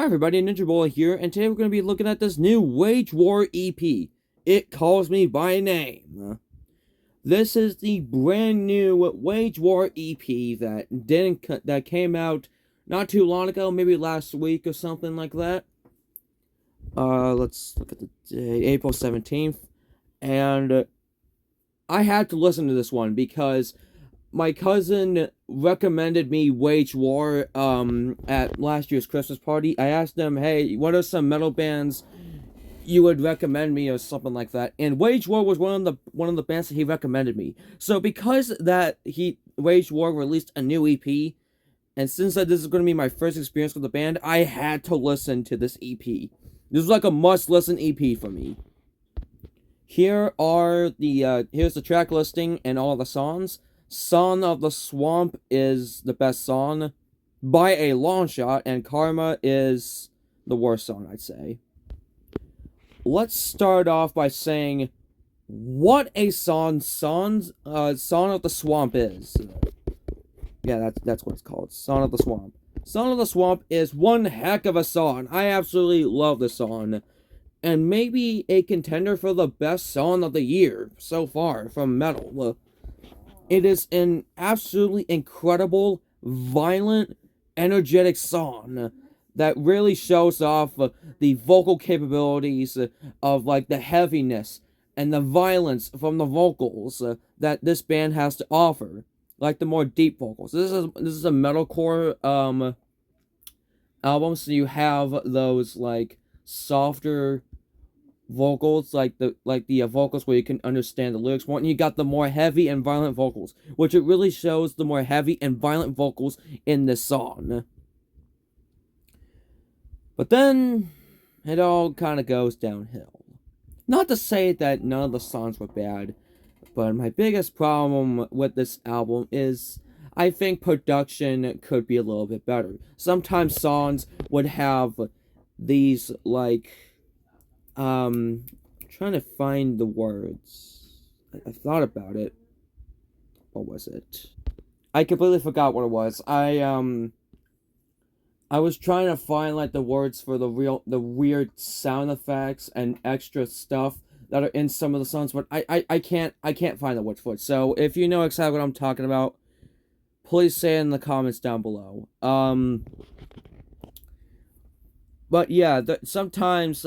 Hi everybody, Ninja Boy here, and today we're going to be looking at this new Wage War EP. It Calls Me By Name. This is the brand new Wage War EP that came out not too long ago, maybe last week or something like that. Let's look at the day, April 17th, and I had to listen to this one because my cousin recommended me Wage War at last year's Christmas party. I asked him, hey, what are some metal bands you would recommend me or something like that? And Wage War was one of the bands that he recommended me. So because Wage War released a new EP, and since this is going to be my first experience with the band, I had to listen to this EP. This was like a must-listen EP for me. Here's the track listing and all the songs. Son of the Swamp is the best song by a long shot, and Karma is the worst song, I'd say. Let's start off by saying what a Song of the Swamp is. Yeah, that's what it's called. Song of the Swamp. Song of the Swamp is one heck of a song. I absolutely love this song. And maybe a contender for the best song of the year so far from metal. It is an absolutely incredible, violent, energetic song that really shows off the vocal capabilities of like the heaviness and the violence from the vocals that this band has to offer, like the more deep vocals. This is a metalcore album, so you have those like softer vocals, like the vocals where you can understand the lyrics more, and you got the more heavy and violent vocals, which it really shows the more heavy and violent vocals in this song. But then it all kind of goes downhill. Not to say that none of the songs were bad, but my biggest problem with this album is I think production could be a little bit better. Sometimes songs would have these like trying to find the words. I thought about it. What was it? I completely forgot what it was. I was trying to find like the words for the weird sound effects and extra stuff that are in some of the songs, but I can't find the words for it. So if you know exactly what I'm talking about, please say it in the comments down below. But yeah, sometimes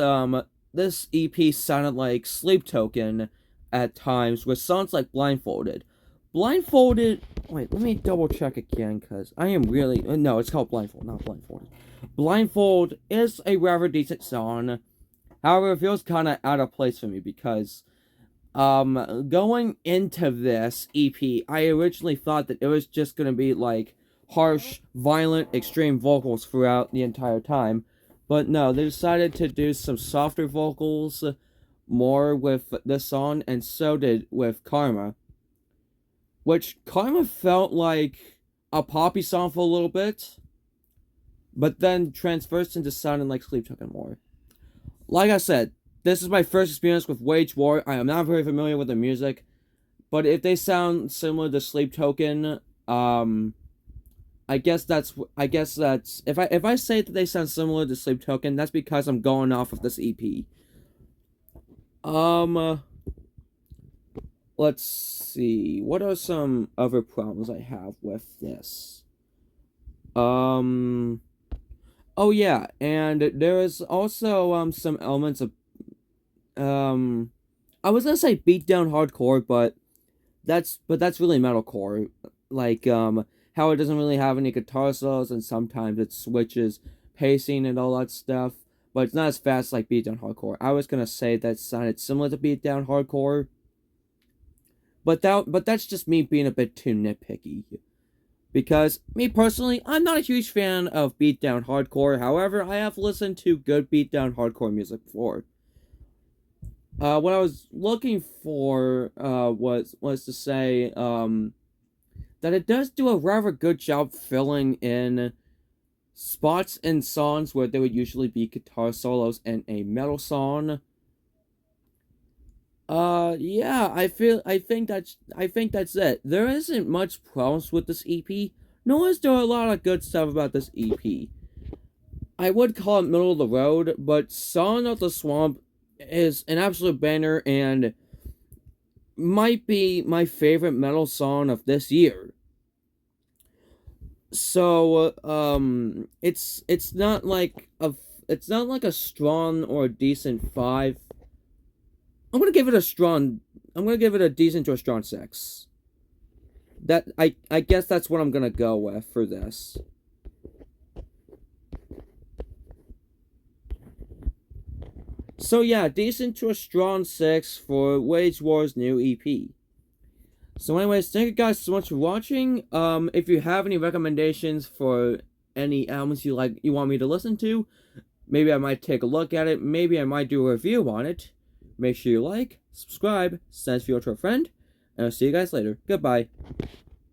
this EP sounded like Sleep Token at times, with songs like Blindfolded. Wait, let me double check again, because I am really... No, it's called Blindfold, not Blindfolded. Blindfold is a rather decent song. However, it feels kind of out of place for me, because going into this EP, I originally thought that it was just going to be, like, harsh, violent, extreme vocals throughout the entire time. But no, they decided to do some softer vocals more with this song, and so did with Karma. Which Karma felt like a poppy song for a little bit, but then transversed into sounding like Sleep Token more. Like I said, this is my first experience with Wage War. I am not very familiar with the music, but if they sound similar to Sleep Token, I guess that's if I say that they sound similar to Sleep Token, that's because I'm going off of this EP. Let's see. What are some other problems I have with this? Oh yeah, and there is also some elements of I was gonna say beatdown hardcore, but that's really metalcore. Like how it doesn't really have any guitar solos, and sometimes it switches pacing and all that stuff, but it's not as fast like beatdown hardcore. I was gonna say that sounded similar to beatdown hardcore, but that's just me being a bit too nitpicky. Because me personally, I'm not a huge fan of beatdown hardcore. However, I have listened to good beatdown hardcore music before. What I was looking for was to say that it does do a rather good job filling in spots in songs where there would usually be guitar solos in a metal song. Yeah, I think that's it. There isn't much problems with this EP, nor is there a lot of good stuff about this EP. I would call it middle of the road, but Song of the Swamp is an absolute banger and might be my favorite metal song of this year. So, it's not like a strong or a decent 5. I'm gonna give it a strong. I'm gonna give it a decent to a strong 6. I guess that's what I'm gonna go with for this. So yeah, decent to a strong 6 for Wage War's new EP. So anyways, thank you guys so much for watching. If you have any recommendations for any albums you want me to listen to, maybe I might take a look at it, maybe I might do a review on it. Make sure you like, subscribe, send this video to a friend, and I'll see you guys later. Goodbye.